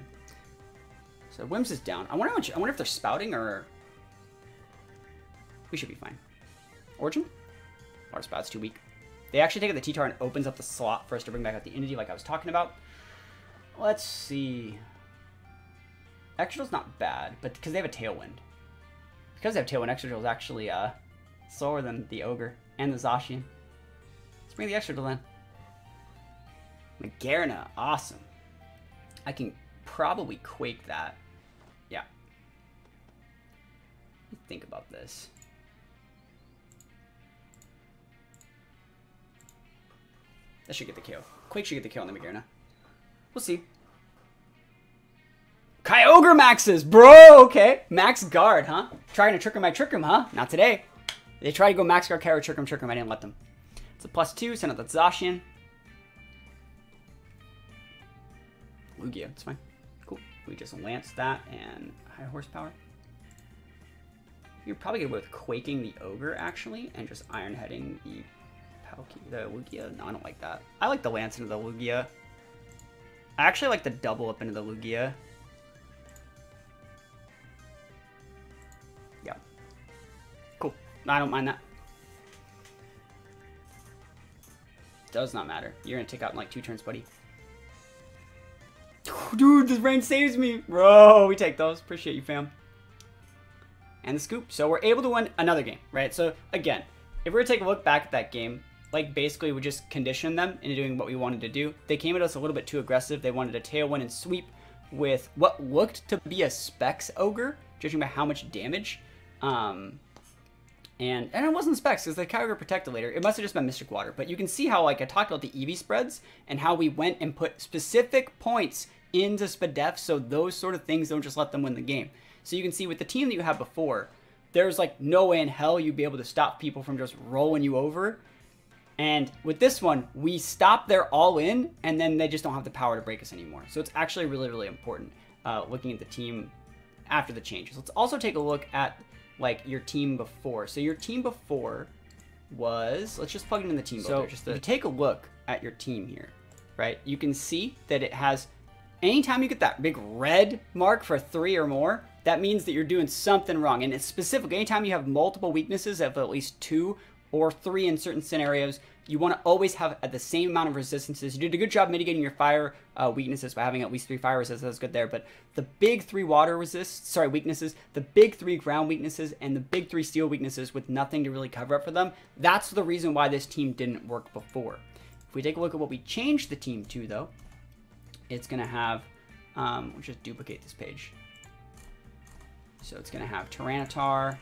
So Wims is down. I wonder if they're spouting or. We should be fine. Origin? Our Spout's too weak. They actually take out the T-Tar and opens up the slot for us to bring back out the Indeedee like I was talking about. Let's see. Excadrill's not bad, but because they have a Tailwind. Because they have Tailwind, Excadrill's actually slower than the Ogre and the Zacian. Let's bring the Excadrill in. Magearna, awesome. I can probably Quake that. Yeah. Let me think about this. That should get the KO. Quake should get the KO on the Magearna. We'll see. Kyogre maxes, bro. Okay, max guard, huh? Trying to trick him, huh? Not today. They tried to go max guard, Kyogre, trick him. I didn't let them. It's a +2. Send out that Zacian. Lugia, it's fine. Cool. We just lance that and high horsepower. You're probably gonna go with Quaking the Ogre actually, and just Iron Heading the Lugia. No, I don't like that. I like the lance into the Lugia. I actually like the double up into the Lugia. Yeah. Cool. I don't mind that. Does not matter. You're gonna take out in like 2 turns, buddy. Dude, this rain saves me. Bro, we take those. Appreciate you, fam. And the scoop. So we're able to win another game, right? So again, if we're to take a look back at that game, like basically we just conditioned them into doing what we wanted to do. They came at us a little bit too aggressive. They wanted a tailwind and sweep with what looked to be a Specs Ogre, judging by how much damage. And it wasn't Specs because the Kyogre protected later. It must have just been Mystic Water. But you can see how like I talked about the EV spreads and how we went and put specific points into Spadef so those sort of things don't just let them win the game. So you can see with the team that you had before, there's like no way in hell you'd be able to stop people from just rolling you over. And with this one, we stop their all in and then they just don't have the power to break us anymore. So it's actually really, really important looking at the team after the changes. Let's also take a look at like your team before. So your team before was, let's just plug it in the team builder. So if you take a look at your team here, right, you can see that it has, anytime you get that big red mark for 3 or more, that means that you're doing something wrong. And it's specific, anytime you have multiple weaknesses of at least 2 or 3 in certain scenarios, you want to always have at the same amount of resistances. You did a good job mitigating your fire weaknesses by having at least 3 fire resistances. That's good there. But the big 3 weaknesses, the big 3 ground weaknesses, and the big 3 steel weaknesses with nothing to really cover up for them, that's the reason why this team didn't work before. If we take a look at what we changed the team to, though, it's going to have, we'll just duplicate this page. So it's going to have Tyranitar.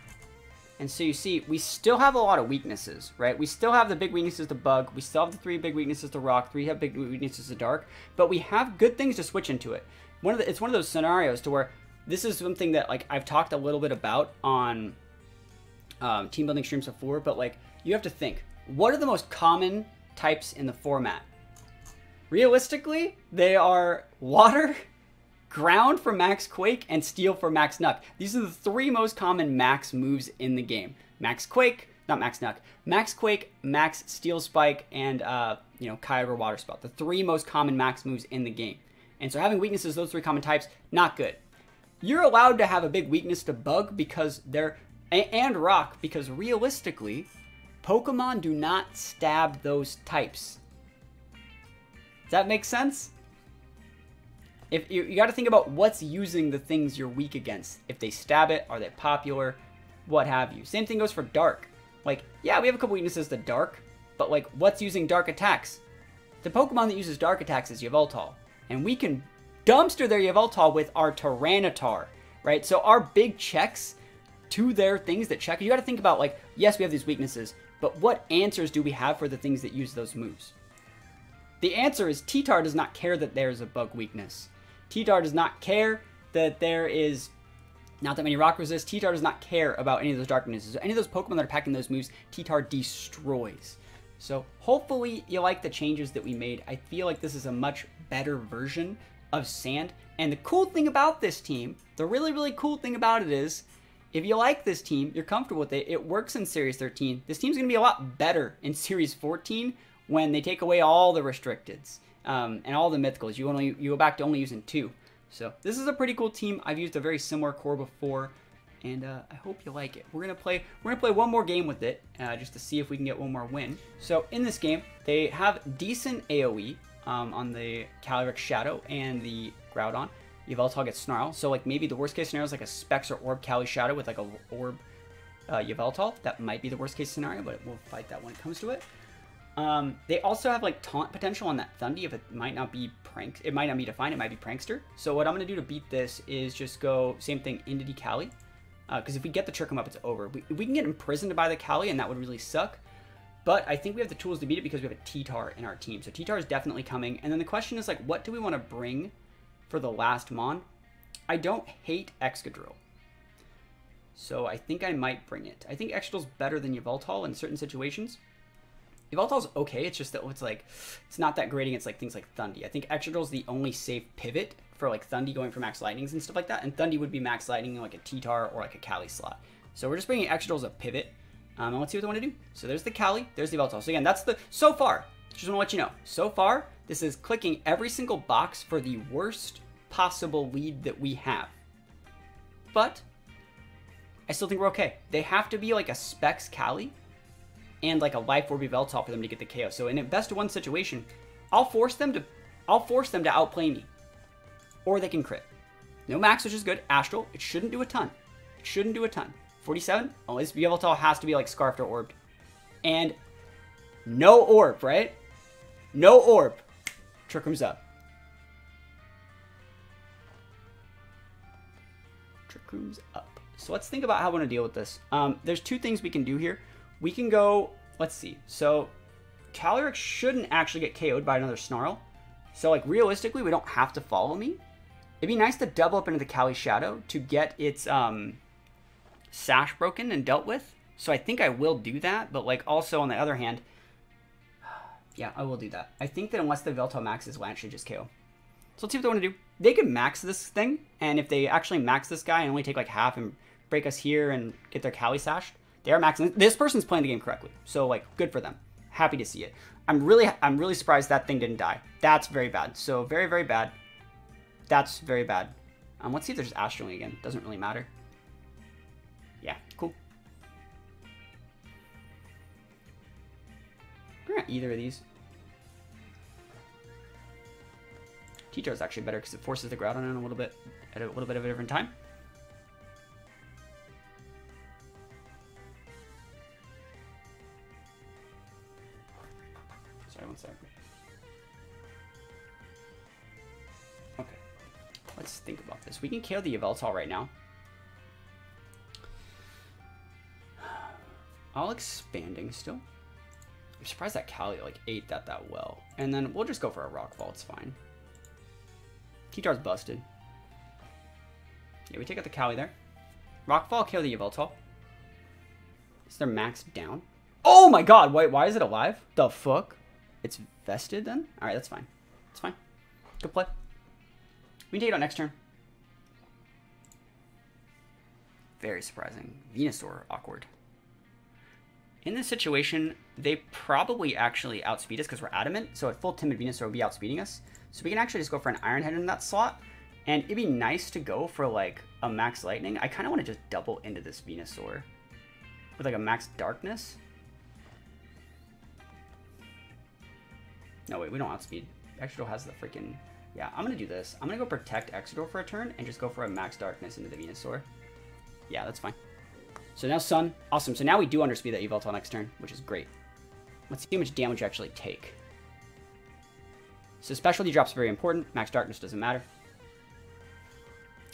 And so you see, we still have a lot of weaknesses, right? We still have the big weaknesses to Bug. We still have the 3 big weaknesses to Rock. 3 have big weaknesses to Dark. But we have good things to switch into it. It's one of those scenarios to where this is something that like I've talked a little bit about on team building streams before. But like you have to think, what are the most common types in the format? Realistically, they are Water, Ground for Max Quake, and Steel for Max Knuck. These are the 3 most common max moves in the game. Max Quake, not Max Knuck. Max Quake, Max Steel Spike, and Kyogre Water Spout. The 3 most common max moves in the game. And so having weaknesses, those 3 common types, not good. You're allowed to have a big weakness to Bug because and Rock, because realistically, Pokemon do not stab those types. Does that make sense? If you got to think about what's using the things you're weak against. If they stab it, are they popular, what have you. Same thing goes for Dark. Like, yeah, we have a couple weaknesses to Dark, but like, what's using Dark attacks? The Pokemon that uses Dark attacks is Yveltal, and we can dumpster their Yveltal with our Tyranitar, right? So our big checks to their things that check, you got to think about like, yes, we have these weaknesses, but what answers do we have for the things that use those moves? The answer is T-Tar does not care that there's a Bug weakness. T-Tar does not care that there is not that many Rock Resist. T-Tar does not care about any of those Dark weaknesses. So any of those Pokemon that are packing those moves, T-Tar destroys. So hopefully you like the changes that we made. I feel like this is a much better version of Sand. And the cool thing about this team, the really, really cool thing about it is, if you like this team, you're comfortable with it, it works in Series 13. This team's going to be a lot better in Series 14 when they take away all the restricteds. And all the mythicals, you go back to only using 2. So this is a pretty cool team. I've used a very similar core before, and I hope you like it. We're gonna play one more game with it, just to see if we can get one more win. So in this game, they have decent AOE on the Calyrex Shadow and the Groudon. Yveltal gets Snarl, so like maybe the worst case scenario is like a Specs or Orb Cali Shadow with like a Orb Yveltal. That might be the worst case scenario, but we'll fight that when it comes to it. They also have like taunt potential on that Thundy if it might not be it might not be defined, it might be Prankster. So what I'm going to do to beat this is just go same thing into Decali. Because if we get the Trick 'em Up, it's over. We can get imprisoned by the Cali and that would really suck. But I think we have the tools to beat it because we have a T-Tar in our team. So T-Tar is definitely coming. And then the question is like, what do we want to bring for the last Mon? I don't hate Excadrill. So I think I might bring it. I think Excadrill's better than Yveltal in certain situations. Yveltal's okay, it's just that it's like, it's not that great against like things like Thundy. I think Excadrill's the only safe pivot for like Thundy going for max lightnings and stuff like that. And Thundy would be max lightning in like a T-Tar or like a Cali slot. So we're just bringing Excadrill as a pivot. And let's see what they want to do. So there's the Cali, there's the Yveltal. So again, that's the, so far, just want to let you know, so far, this is clicking every single box for the worst possible lead that we have. But I still think we're okay. They have to be like a Specs Cali and like a Life Orb Yveltal for them to get the KO. So in a best of one situation, I'll force them to outplay me. Or they can crit. No max, which is good. Astral, it shouldn't do a ton. It shouldn't do a ton. 47, oh, this Yveltal has to be like Scarfed or Orbed. And no Orb, right? No Orb. Trick Room's up. Trick Room's up. So let's think about how we want to deal with this. There's two things we can do here. We can go, let's see. So Calyrex shouldn't actually get KO'd by another Snarl. So like realistically, we don't have to follow me. It'd be nice to double up into the Cali Shadow to get its Sash broken and dealt with. So I think I will do that. But like also on the other hand, yeah, I will do that. I think that unless the Yveltal maxes, Lance should just KO. So let's see what they want to do. They could max this thing. And if they actually max this guy and only take like half and break us here and get their Cali sashed, they are maxing. This person's playing the game correctly. So like good for them. Happy to see it. I'm really surprised that thing didn't die. That's very bad. So very, very bad. That's very bad. Let's see if there's Astraling again. Doesn't really matter. Yeah, cool. Not either of these. T-Tar is actually better because it forces the Groudon in a little bit at a little bit of a different time. Sorry, one second. Okay, let's think about this. We can KO the Yveltal right now. All expanding still. I'm surprised that Cali like ate that well. And then we'll just go for a Rockfall, it's fine. T-Tar's busted. Yeah, we take out the Cali there. Rockfall, kill the Yveltal. Is their max down? Oh my god, wait, why is it alive? The fuck? It's vested then? Alright, that's fine. It's fine. Good play. We can take it out next turn. Very surprising. Venusaur, awkward. In this situation, they probably actually outspeed us because we're adamant. So at full Timid, Venusaur would be outspeeding us. So we can actually just go for an Iron Head in that slot. And it'd be nice to go for like a Max Lightning. I kind of want to just double into this Venusaur with like a Max Darkness. No, wait, we don't outspeed. Excadrill has the freaking... Yeah, I'm going to do this. I'm going to go protect Excadrill for a turn and just go for a Max Darkness into the Venusaur. Yeah, that's fine. So now Sun. Awesome. So now we do underspeed that Yveltal next turn, which is great. Let's see how much damage you actually take. So Specialty Drop's very important. Max Darkness doesn't matter.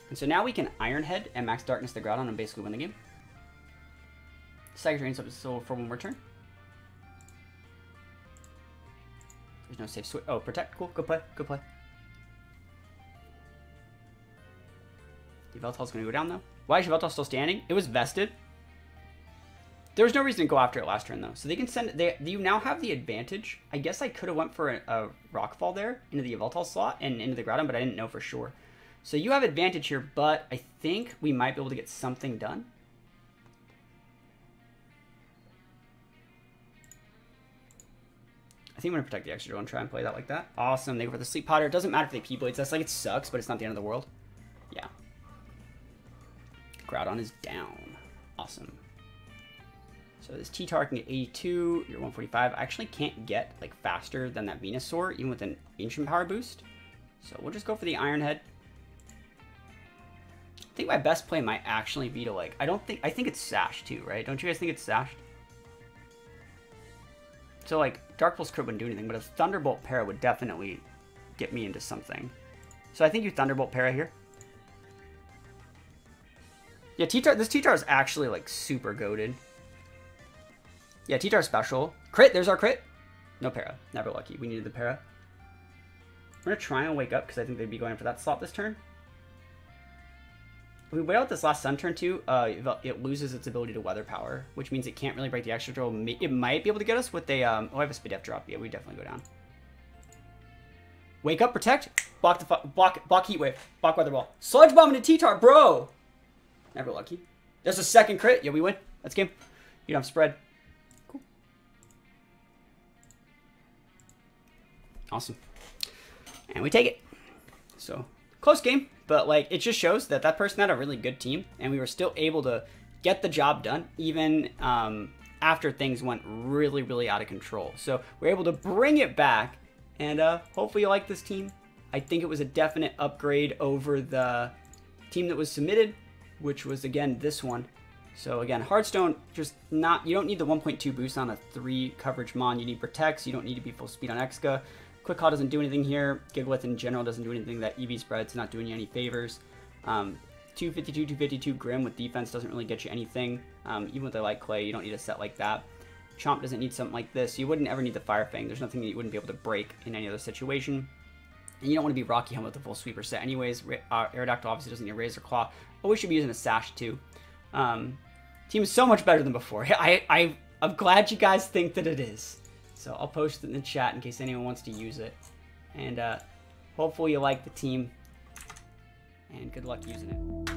And so now we can Iron Head and Max Darkness the Groudon and basically win the game. Psychic Drain's up still for one more turn. There's no safe switch. Oh, Protect. Cool. Good play. Good play. Yveltal's going to go down, though. Why is Yveltal still standing? It was vested. There was no reason to go after it last turn, though. So they can send... You now have the advantage. I guess I could have went for a Rockfall there into the Yveltal slot and into the Groudon, but I didn't know for sure. So you have advantage here, but I think we might be able to get something done. I think I'm going to protect the Excadrill and try and play that like that. Awesome. They go for the Sleep Powder. It doesn't matter if they P-Blades us. Like, it sucks, but it's not the end of the world. Yeah. Groudon is down. Awesome. So this T-Tar can get 82, you're 145. I actually can't get like faster than that Venusaur, even with an Ancient Power boost. So we'll just go for the Iron Head. I think my best play might actually be to like, I think it's Sash too, right? Don't you guys think it's Sashed? So like, Dark Pulse crit wouldn't do anything, but a Thunderbolt Para would definitely get me into something. So I think you Thunderbolt Para here. Yeah, T-Tar, this T-Tar is actually like super goated. Yeah, T-Tar special. Crit, there's our crit. No Para, never lucky. We needed the Para. I'm gonna try and wake up because I think they'd be going for that slot this turn. we wait out this last sun turn too, it loses its ability to weather power, which means it can't really break the extra drill. It might be able to get us with a, oh, I have a speed F drop. Yeah, we definitely go down. Wake up, protect, block the block heat wave, block weather ball, sludge bomb into T-Tar, bro. Never lucky. There's a second crit. Yeah, we win. That's game. You don't have spread. Cool. Awesome. And we take it. So close game, but like it just shows that that person had a really good team, and we were still able to get the job done even after things went really, really out of control. So we're able to bring it back, and hopefully you like this team. I think it was a definite upgrade over the team that was submitted, which was again this one. So again, Hearthstone, just not, you don't need the 1.2 boost on a 3 coverage mon. You need protects. You don't need to be full speed on Exca. Quick Call doesn't do anything here. Gigalith in general doesn't do anything. That EV spread's not doing you any favors. 252, 252 Grim with defense doesn't really get you anything. Even with a Light Clay, you don't need a set like that. Chomp doesn't need something like this. You wouldn't ever need the Fire Fang. There's nothing that you wouldn't be able to break in any other situation. And you don't want to be Rocky Helmet with the full sweeper set anyways. Aerodactyl obviously doesn't need a Razor Claw. But we should be using a Sash too. Team is so much better than before. I'm glad you guys think that it is. So I'll post it in the chat in case anyone wants to use it. And hopefully you like the team. And good luck using it.